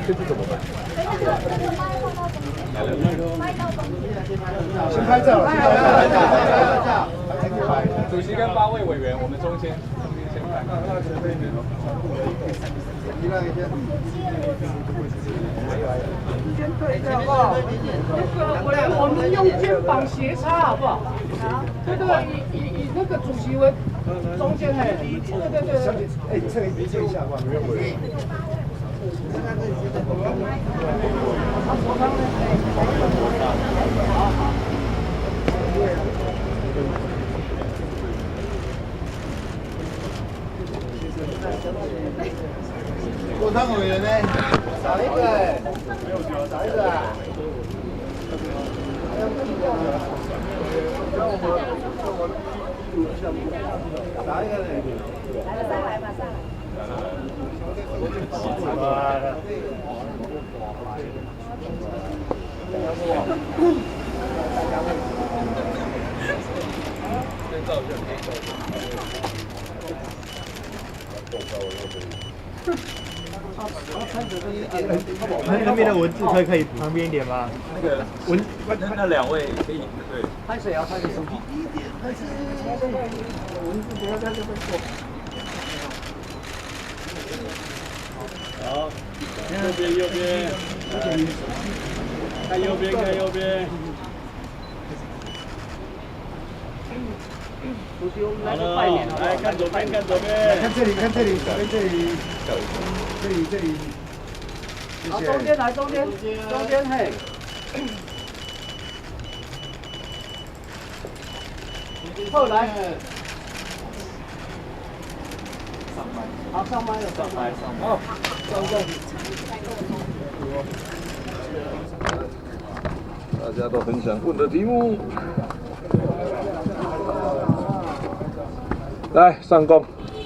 这是怎么办？先拍照，主席跟8位委员，我们中间先拍。先对着好不好？我们用肩膀斜插好不好？对对，以那个主席为中间哎，对。哎，这一下吧，没有问题。郭汤委员呢？少一个，少一个啊！少一个呢？来吧，上来。那边的文字可以旁边一点吗？那个那2位可以对。拍谁啊？拍谁手机？文字不要在这边做。好，右边，看右边。好了，来看左边。看这里，这里。好，中间来，中间嘿。后来。好，上麦了，好，大家都很想问的题目，来上工。可以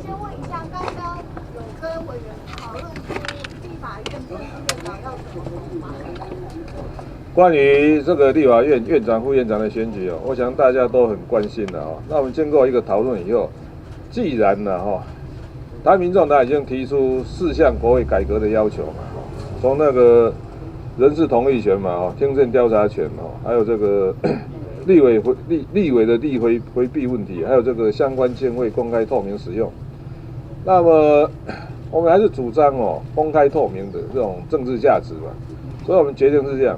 先问一下，刚刚有跟委员讨论出立法院跟院长要怎么做吗？关于这个立法院院长、副院长的选举我想大家都很关心的那我们经过一个讨论以后，既然台湾民众党已经提出4项国会改革的要求嘛，从那个人事同意权嘛，听证调查权还有这个立委的立回避问题，还有这个相关经费公开透明使用。那么我们还是主张公开透明的这种政治价值嘛，所以我们决定是这样。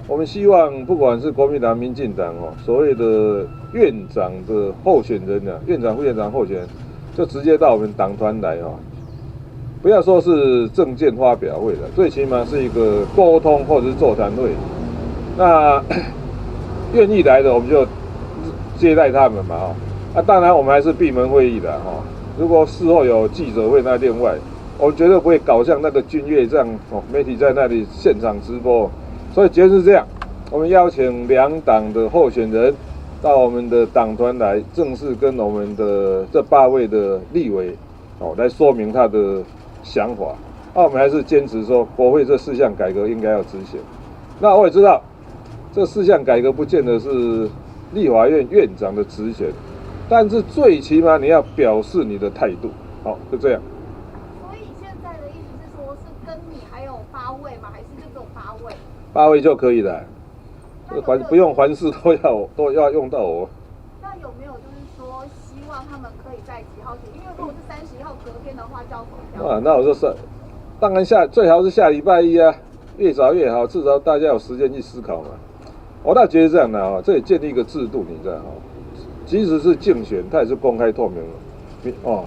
我们希望不管是国民党、民进党所谓的院长的候选人院长、副院长候选人，就直接到我们党团来不要说是政见发表会了，最起码是一个沟通或者是座谈会。那愿意来的我们就接待他们嘛当然我们还是闭门会议的如果事后有记者会，那另外，我们绝对不会搞像那个军乐这样媒体在那里现场直播。所以结论是这样，我们邀请2党的候选人到我们的党团来，正式跟我们的这8位的立委来说明他的想法。我们还是坚持说，国会这4项改革应该要执行。那我也知道，这4项改革不见得是立法院院长的职权，但是最起码你要表示你的态度。好，就这样。所以现在的意思是说，是跟你还有8位吗？还是就只有8位？8位就可以了，不用凡事都要用到我。那有没有就是说，希望他们可以在几号选？因为如果是30号隔天的话，就要投票。那我就说，当然最好是下礼拜1越早越好，至少大家有时间去思考嘛。我倒觉得这样的这也建立一个制度，你知道即使是竞选，它也是公开透明的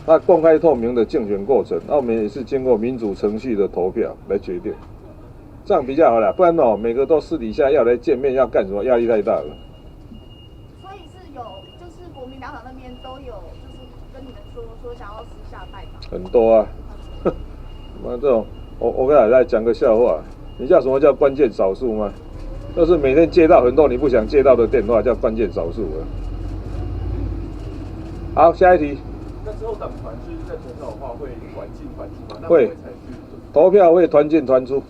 它公开透明的竞选过程，我们也是经过民主程序的投票来决定。这样比较好啦，不然每个都私底下要来见面，要干什么？压力太大了。所以是有，就是国民党那边都有，就是跟你们说想要私下拜访。很多啊，这种我跟大家讲个笑话，你知道什么叫关键少数吗？就是每天接到很多你不想接到的电话，叫关键少数了。好，下一题。那之后党团是在投票的话会团进团出吗？会，投票会团进团出。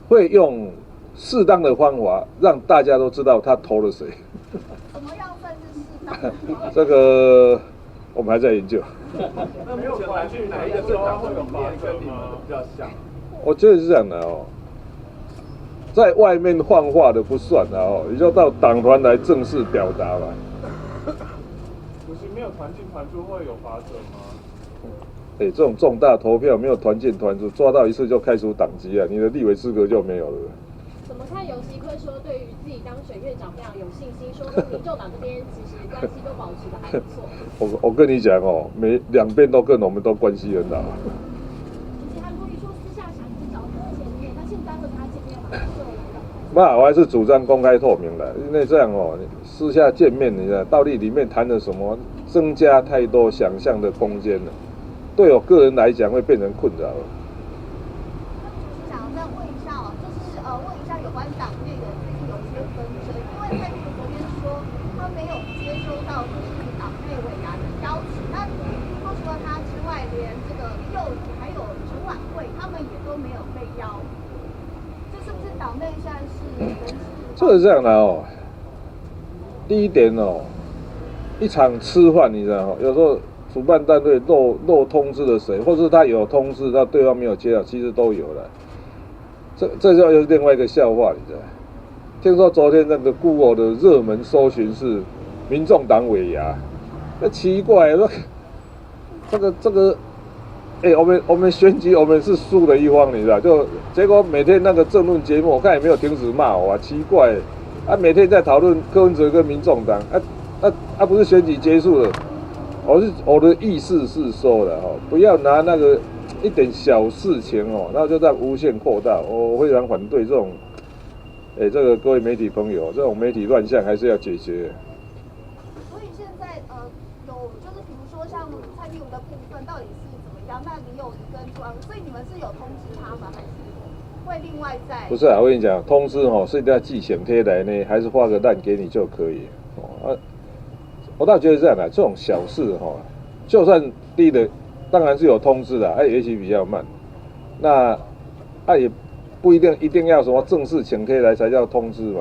会用适当的方法让大家都知道他投了谁。怎么样算是适这个我们还在研究。那没有团去哪一个政党会有面跟你们的比较像？我觉得是这样的哦，在外面放话的不算的哦，你就到党团来正式表达吧。不是没有团进团出会有罚则吗？这种重大投票没有团进团出，抓到一次就开除党籍啊，你的立委资格就没有了。怎么看游锡堃说对于自己当选院长非常有信心，说跟民众党这边其实关系都保持得还不错。我跟你讲哦，两边都跟我们都关系很好。以前韩国瑜说私下想去找他见面，那现在和他见面吗？那我还是主张公开透明的，因为这样哦，私下见面，你看到底里面谈了什么，增加太多想象的空间了，对我个人来讲会变成困扰了。想再问一下哦，就是问一下有关党内的最近有一些纷争，因为蔡壁如昨天说他没有接收到就是党内委员的邀请，那说除了他之外，连这个柚子还有陈婉慧他们也都没有被邀，这是不是党内现在是人事？这是这样的哦，第一点哦，一场吃饭你知道哦，有时候主办单位漏通知了谁，或是他有通知，但对方没有接到，其实都有了。这就又是另外一个笑话，你知道？听说昨天那个 Google 的热门搜寻是民众党尾牙，那奇怪，这个，我们选举我们是输的一方，你知道？就结果每天那个政论节目，我看也没有停止骂我啊，奇怪，啊每天在讨论柯文哲跟民众党，不是选举结束了，我的意思是说的哈，不要拿那个一点小事情哦，然后就这样无限扩大，我非常反对这种，这个各位媒体朋友，这种媒体乱象还是要解决。所以现在有就是比如说像蔡壁如的部分到底是怎么样？那你有跟朱安，所以你们是有通知他吗？还是会另外再？不是啊，我跟你讲，通知哦是一定要寄请贴来呢，还是发个烂给你就可以哦？我倒觉得这样的，这种小事哈，就算第一的。当然是有通知的，也许比较慢。那也不一定要什么正式请贴来才叫通知嘛。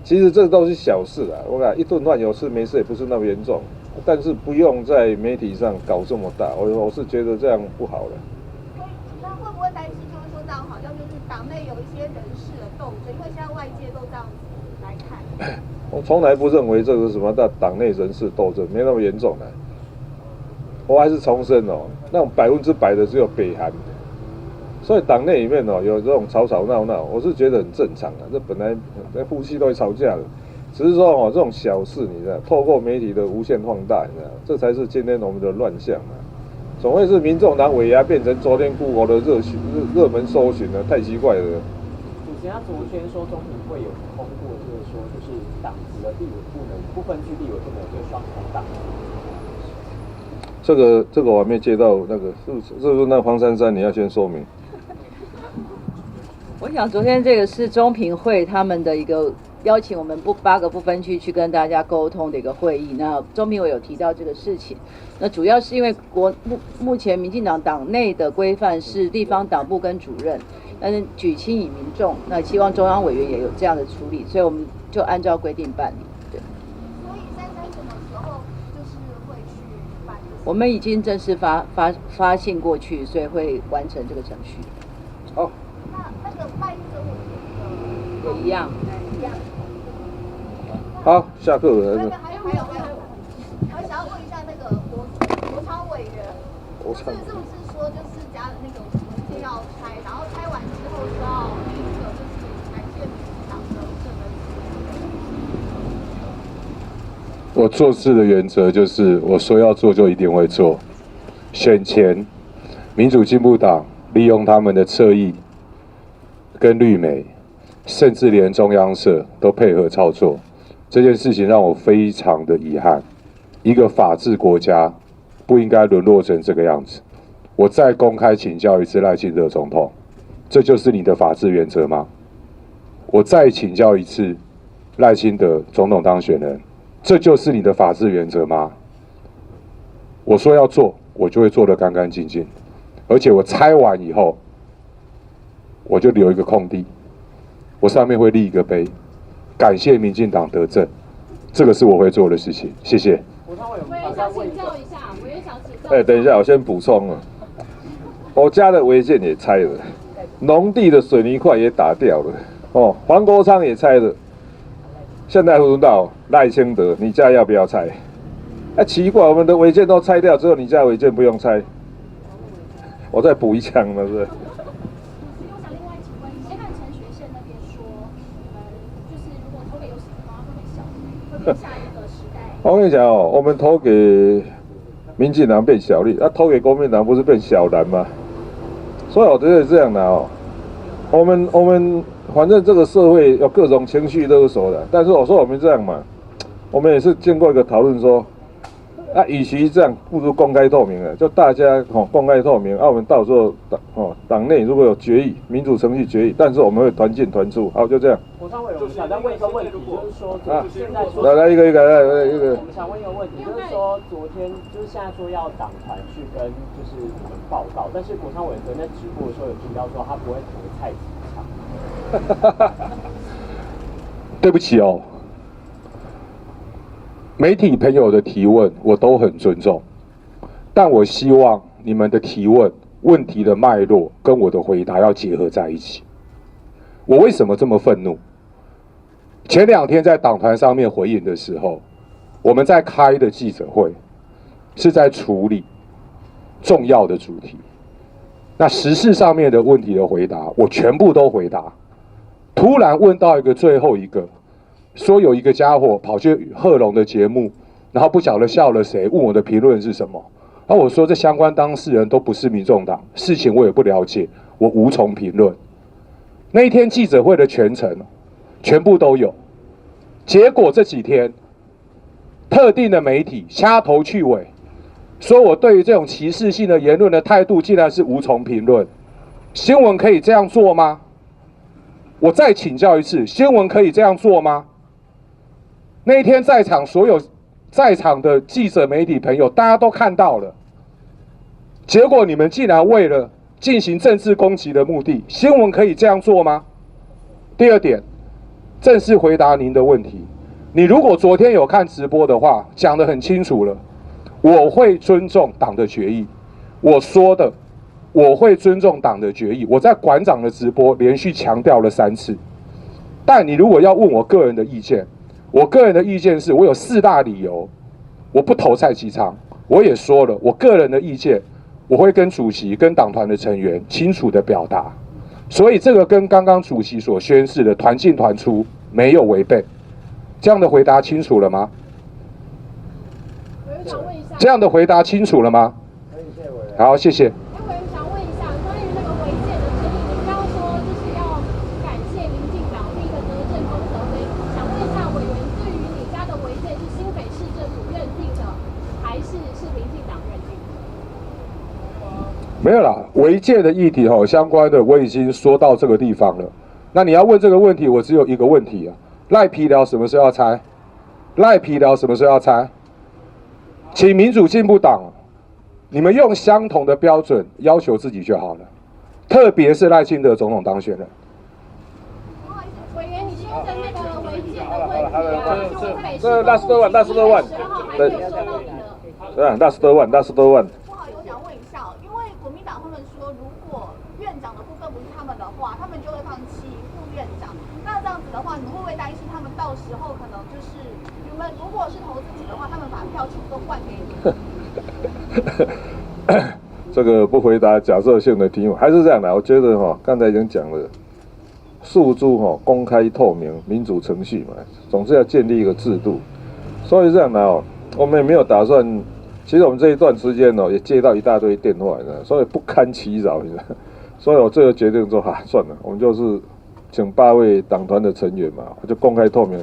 其实这都是小事啊，我讲一顿饭有吃没事也不是那么严重，但是不用在媒体上搞这么大，我是觉得这样不好的。那会不会担心就是说这样好像就是党内有一些人事的斗争，因为现在外界都这样子来看。我从来不认为这个是什么党内人事斗争，没那么严重的。我还是重申哦，那种100%的只有北韩，所以党内里面哦有这种吵吵闹闹，我是觉得很正常啊。这本来夫妻都会吵架的，只是说哦这种小事你知道，透过媒体的无限放大，你知道，这才是今天我们的乱象啊。总会是民众党尾牙变成昨天Google的热门搜寻了，太奇怪了。主席他昨天说中评会有通过，就是说就是党籍的立委不分区立委不能有双重党。这个我还没接到，那个是不是那黄珊珊你要先说明？我想昨天这个是中评会他们的一个邀请我们8个不分区去跟大家沟通的一个会议。那中评委有提到这个事情，那主要是因为目前民进党党内的规范是地方党部跟主任，但是举亲以民众，那希望中央委员也有这样的处理，所以我们就按照规定办理。对。所以珊珊什么时候就是会去办？我们已经正式发信过去，所以会完成这个程序。好。那个办这个也一样。好，下课了。还有，我想要问一下那个国昌委员，是不是说就是家的那个文件要拆，然后拆完之后需要那个就是感谢民进党的这个？我做事的原则就是我说要做就一定会做。选前，民主进步党利用他们的侧翼跟绿媒，甚至连中央社都配合操作。这件事情让我非常的遗憾，一个法治国家不应该沦落成这个样子。我再公开请教一次赖清德总统，这就是你的法治原则吗？我再请教一次赖清德总统当选人，这就是你的法治原则吗？我说要做，我就会做得干干净净，而且我拆完以后，我就留一个空地，我上面会立一个碑。感谢民进党得政，这个是我会做的事情。谢谢。我也想请教一下，等一下，我先补充啊，我家的违建也拆了，农地的水泥块也打掉了，哦，黄国昌也拆了，现在轮到赖清德，你家要不要拆？哎，奇怪，我们的违建都拆掉，只有你家违建不用拆，我再补一枪了，是不是？我跟你讲哦，我们投给民进党变小绿，投给国民党不是变小蓝吗？所以我觉得这样的哦，我们反正这个社会有各种情绪勒索的，但是我说我们这样嘛，我们也是经过一个讨论说，与其这样，不如公开透明了，就大家公开透明，我们到时候党内如果有决议，民主程序决议，但是我们会团进团出，好，就这样。国昌委员，我们想再问一个问题，就是说，现在说，来一个。我们想问一个问题，就是说，昨天就是现在说要党团去跟就是你们报告，但是国昌委员昨天在直播的时候有提到说他不会投蔡其昌。对不起哦。媒体朋友的提问我都很尊重，但我希望你们的提问题的脉络跟我的回答要结合在一起。我为什么这么愤怒？前2天在党团上面回应的时候，我们在开的记者会是在处理重要的主题，那时事上面的问题的回答我全部都回答，突然问到一个最后一个。说有一个家伙跑去贺龙的节目，然后不晓得笑了谁，问我的评论是什么。然后我说这相关当事人都不是民众党，事情我也不了解，我无从评论。那一天记者会的全程，全部都有。结果这几天，特定的媒体掐头去尾，说我对于这种歧视性的言论的态度，竟然是无从评论。新闻可以这样做吗？我再请教一次，新闻可以这样做吗？那一天在场所有在场的记者媒体朋友，大家都看到了，结果你们竟然为了进行政治攻击的目的，新闻可以这样做吗？第二点，正式回答您的问题，你如果昨天有看直播的话，讲得很清楚了，我会尊重党的决议，我说的我会尊重党的决议，我在馆长的直播连续强调了3次。但你如果要问我个人的意见，我个人的意见是我有4大理由，我不投蔡其昌。我也说了，我个人的意见，我会跟主席、跟党团的成员清楚的表达。所以这个跟刚刚主席所宣示的团进团出没有违背。这样的回答清楚了吗？这样的回答清楚了吗？好，谢谢。没有啦，违建的议题相关的我已经说到这个地方了。那你要问这个问题，我只有一个问题啊：赖皮寮什么时候要拆？赖皮寮什么时候要拆？请民主进步党，你们用相同的标准要求自己就好了。特别是赖清德总统当选人。不好意思，委员，你说的那个违建的问题这那10多万，那10多万，对，那10多万。他们就会放弃副院长，那这样子的话，你们会不会担心他们到时候可能就是你们如果是投自己的话，他们把票全都换给你？这个不回答假设性的题目，还是这样的。我觉得刚才已经讲了，诉诸公开透明民主程序嘛，总是要建立一个制度。所以这样的我们也没有打算。其实我们这一段时间也接到一大堆电话，所以不堪其扰，所以我最后决定说，算了，我们就是请8位党团的成员嘛，就公开透明，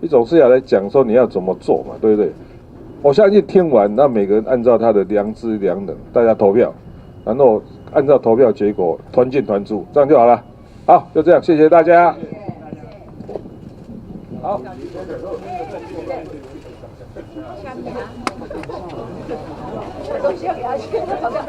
你总是要来讲说你要怎么做嘛，对不对？我相信听完，那每个人按照他的良知良能，大家投票，然后按照投票结果团进团出，这样就好了。好，就这样，谢谢大家。好。东西要给他去，好像。